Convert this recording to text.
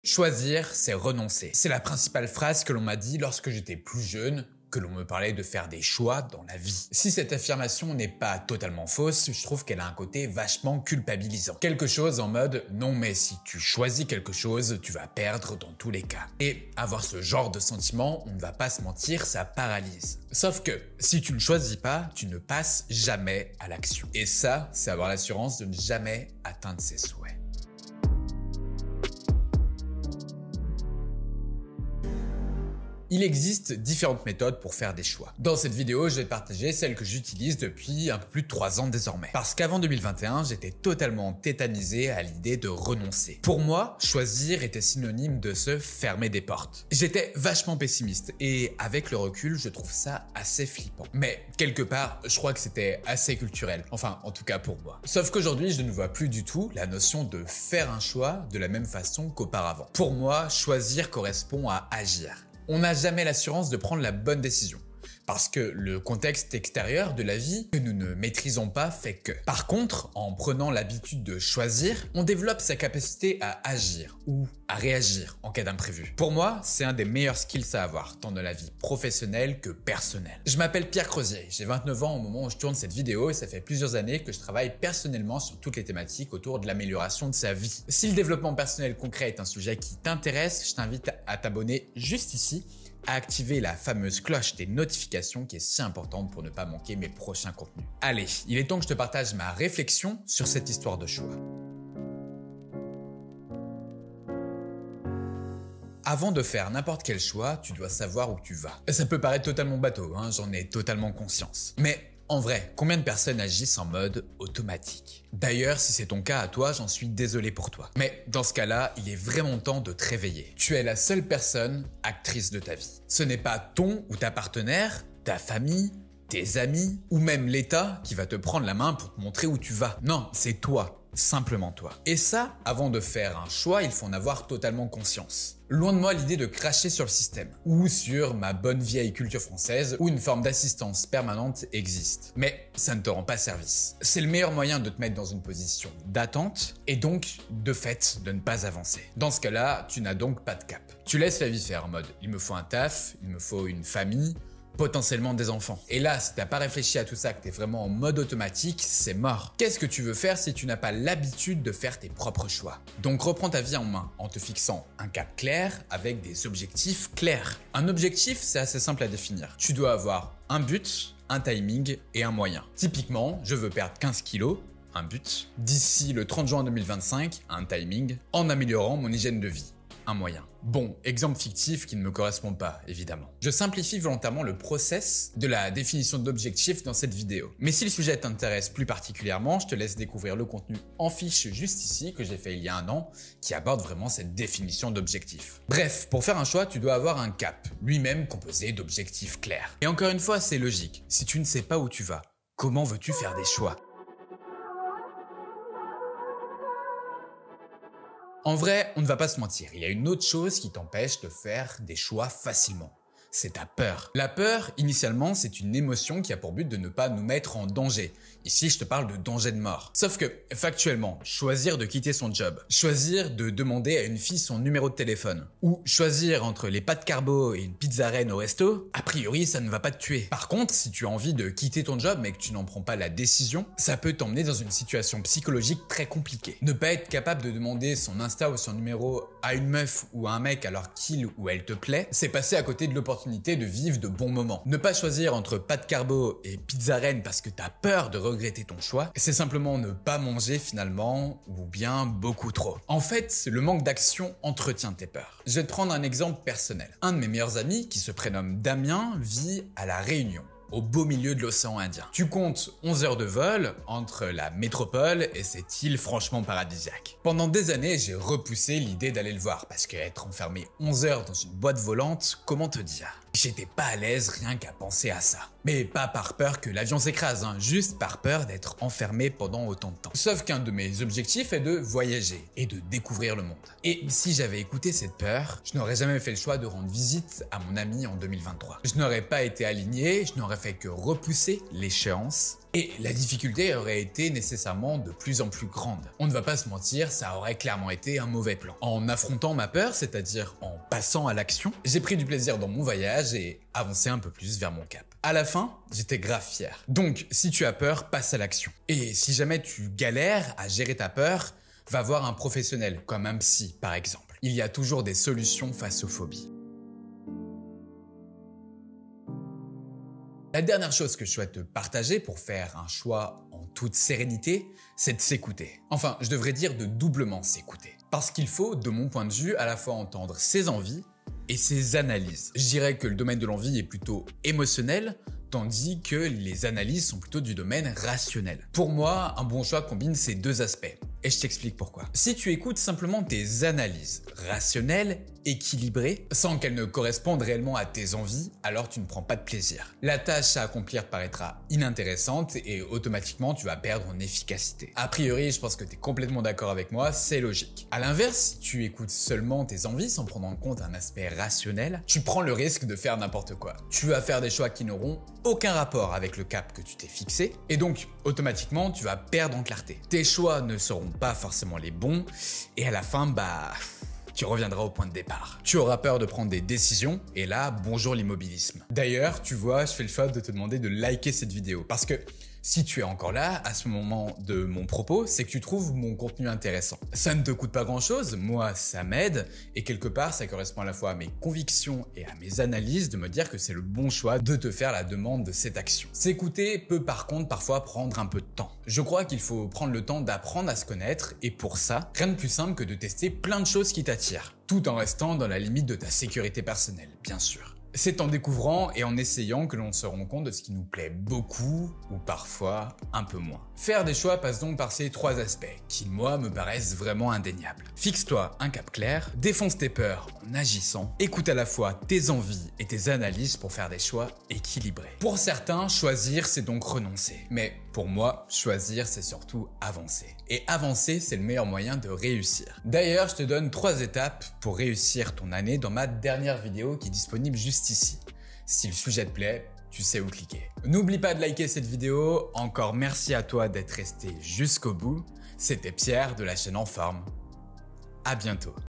Choisir, c'est renoncer. C'est la principale phrase que l'on m'a dit lorsque j'étais plus jeune, que l'on me parlait de faire des choix dans la vie. Si cette affirmation n'est pas totalement fausse, je trouve qu'elle a un côté vachement culpabilisant. Quelque chose en mode « non mais si tu choisis quelque chose, tu vas perdre dans tous les cas ». Et avoir ce genre de sentiment, on ne va pas se mentir, ça paralyse. Sauf que, si tu ne choisis pas, tu ne passes jamais à l'action. Et ça, c'est avoir l'assurance de ne jamais atteindre ses souhaits. Il existe différentes méthodes pour faire des choix. Dans cette vidéo, je vais te partager celle que j'utilise depuis un peu plus de 3 ans désormais. Parce qu'avant 2021, j'étais totalement tétanisé à l'idée de renoncer. Pour moi, choisir était synonyme de se fermer des portes. J'étais vachement pessimiste et avec le recul, je trouve ça assez flippant. Mais quelque part, je crois que c'était assez culturel. Enfin, en tout cas pour moi. Sauf qu'aujourd'hui, je ne vois plus du tout la notion de faire un choix de la même façon qu'auparavant. Pour moi, choisir correspond à agir. On n'a jamais l'assurance de prendre la bonne décision. Parce que le contexte extérieur de la vie que nous ne maîtrisons pas fait que. Par contre, en prenant l'habitude de choisir, on développe sa capacité à agir ou à réagir en cas d'imprévu. Pour moi, c'est un des meilleurs skills à avoir, tant dans la vie professionnelle que personnelle. Je m'appelle Pierre Crozier, j'ai 29 ans au moment où je tourne cette vidéo et ça fait plusieurs années que je travaille personnellement sur toutes les thématiques autour de l'amélioration de sa vie. Si le développement personnel concret est un sujet qui t'intéresse, je t'invite à t'abonner juste ici, à activer la fameuse cloche des notifications qui est si importante pour ne pas manquer mes prochains contenus. Allez, il est temps que je te partage ma réflexion sur cette histoire de choix. Avant de faire n'importe quel choix, tu dois savoir où tu vas. Ça peut paraître totalement bateau, j'en ai totalement conscience. Mais en vrai, combien de personnes agissent en mode automatique? D'ailleurs, si c'est ton cas à toi, j'en suis désolé pour toi. Mais dans ce cas-là, il est vraiment temps de te réveiller. Tu es la seule personne actrice de ta vie. Ce n'est pas ton ou ta partenaire, ta famille, tes amis ou même l'État qui va te prendre la main pour te montrer où tu vas. Non, c'est toi. Simplement toi. Et ça, avant de faire un choix, il faut en avoir totalement conscience. Loin de moi l'idée de cracher sur le système, ou sur ma bonne vieille culture française, où une forme d'assistance permanente existe. Mais ça ne te rend pas service. C'est le meilleur moyen de te mettre dans une position d'attente, et donc, de fait, de ne pas avancer. Dans ce cas-là, tu n'as donc pas de cap. Tu laisses la vie faire en mode, il me faut un taf, il me faut une famille, potentiellement des enfants. Et là, si t'as pas réfléchi à tout ça, que t'es vraiment en mode automatique, c'est mort. Qu'est-ce que tu veux faire si tu n'as pas l'habitude de faire tes propres choix? Donc reprends ta vie en main en te fixant un cap clair avec des objectifs clairs. Un objectif, c'est assez simple à définir. Tu dois avoir un but, un timing et un moyen. Typiquement, je veux perdre 15 kilos, un but, d'ici le 30 juin 2025, un timing, en améliorant mon hygiène de vie. Un moyen. Bon, exemple fictif qui ne me correspond pas, évidemment. Je simplifie volontairement le process de la définition d'objectif dans cette vidéo. Mais si le sujet t'intéresse plus particulièrement, je te laisse découvrir le contenu en fiche juste ici, que j'ai fait il y a 1 an, qui aborde vraiment cette définition d'objectif. Bref, pour faire un choix, tu dois avoir un cap, lui-même composé d'objectifs clairs. Et encore une fois, c'est logique. Si tu ne sais pas où tu vas, comment veux-tu faire des choix ? En vrai, on ne va pas se mentir, il y a une autre chose qui t'empêche de faire des choix facilement. C'est ta peur. La peur, initialement, c'est une émotion qui a pour but de ne pas nous mettre en danger. Ici, je te parle de danger de mort. Sauf que, factuellement, choisir de quitter son job, choisir de demander à une fille son numéro de téléphone, ou choisir entre les pâtes carbo et une pizza reine au resto, a priori, ça ne va pas te tuer. Par contre, si tu as envie de quitter ton job mais que tu n'en prends pas la décision, ça peut t'emmener dans une situation psychologique très compliquée. Ne pas être capable de demander son Insta ou son numéro à une meuf ou à un mec alors qu'il ou elle te plaît, c'est passer à côté de l'opportunité de vivre de bons moments. Ne pas choisir entre pâtes carbo et pizza reine parce que t'as peur de regretter ton choix, c'est simplement ne pas manger finalement ou bien beaucoup trop. En fait, le manque d'action entretient tes peurs. Je vais te prendre un exemple personnel. Un de mes meilleurs amis, qui se prénomme Damien, vit à La Réunion, au beau milieu de l'océan Indien. Tu comptes 11 heures de vol entre la métropole et cette île franchement paradisiaque. Pendant des années, j'ai repoussé l'idée d'aller le voir parce qu'être enfermé 11 heures dans une boîte volante, comment te dire? J'étais pas à l'aise rien qu'à penser à ça. Mais pas par peur que l'avion s'écrase, juste par peur d'être enfermé pendant autant de temps. Sauf qu'un de mes objectifs est de voyager et de découvrir le monde. Et si j'avais écouté cette peur, je n'aurais jamais fait le choix de rendre visite à mon ami en 2023. Je n'aurais pas été aligné, je n'aurais fait que repousser l'échéance Et la difficulté aurait été nécessairement de plus en plus grande. On ne va pas se mentir, ça aurait clairement été un mauvais plan. En affrontant ma peur, c'est-à-dire en passant à l'action, j'ai pris du plaisir dans mon voyage et avancé un peu plus vers mon cap. À la fin, j'étais grave fier. Donc, si tu as peur, passe à l'action. Et si jamais tu galères à gérer ta peur, va voir un professionnel, comme un psy par exemple. Il y a toujours des solutions face aux phobies. La dernière chose que je souhaite te partager pour faire un choix en toute sérénité, c'est de s'écouter. Enfin, je devrais dire de doublement s'écouter. Parce qu'il faut, de mon point de vue, à la fois entendre ses envies et ses analyses. Je dirais que le domaine de l'envie est plutôt émotionnel, tandis que les analyses sont plutôt du domaine rationnel. Pour moi, un bon choix combine ces deux aspects. Et je t'explique pourquoi. Si tu écoutes simplement tes analyses rationnelles, équilibrées, sans qu'elles ne correspondent réellement à tes envies, alors tu ne prends pas de plaisir. La tâche à accomplir paraîtra inintéressante et automatiquement tu vas perdre en efficacité. A priori, je pense que tu es complètement d'accord avec moi, c'est logique. À l'inverse, si tu écoutes seulement tes envies sans prendre en compte un aspect rationnel, tu prends le risque de faire n'importe quoi. Tu vas faire des choix qui n'auront aucun rapport avec le cap que tu t'es fixé et donc automatiquement tu vas perdre en clarté. Tes choix ne seront pas forcément les bons et à la fin, tu reviendras au point de départ. Tu auras peur de prendre des décisions et là, bonjour l'immobilisme. D'ailleurs, tu vois, je fais le choix de te demander de liker cette vidéo parce que si tu es encore là, à ce moment de mon propos, c'est que tu trouves mon contenu intéressant. Ça ne te coûte pas grand-chose, moi ça m'aide, et quelque part ça correspond à la fois à mes convictions et à mes analyses de me dire que c'est le bon choix de te faire la demande de cette action. S'écouter peut par contre parfois prendre un peu de temps. Je crois qu'il faut prendre le temps d'apprendre à se connaître, et pour ça, rien de plus simple que de tester plein de choses qui t'attirent, tout en restant dans la limite de ta sécurité personnelle, bien sûr. C'est en découvrant et en essayant que l'on se rend compte de ce qui nous plaît beaucoup ou parfois un peu moins. Faire des choix passe donc par ces trois aspects qui, moi, me paraissent vraiment indéniables. Fixe-toi un cap clair, défonce tes peurs en agissant, écoute à la fois tes envies et tes analyses pour faire des choix équilibrés. Pour certains, choisir, c'est donc renoncer. Mais pour moi, choisir, c'est surtout avancer. Et avancer, c'est le meilleur moyen de réussir. D'ailleurs, je te donne 3 étapes pour réussir ton année dans ma dernière vidéo qui est disponible juste ici. Si le sujet te plaît, tu sais où cliquer. N'oublie pas de liker cette vidéo. Encore merci à toi d'être resté jusqu'au bout. C'était Pierre de la chaîne En Forme. À bientôt.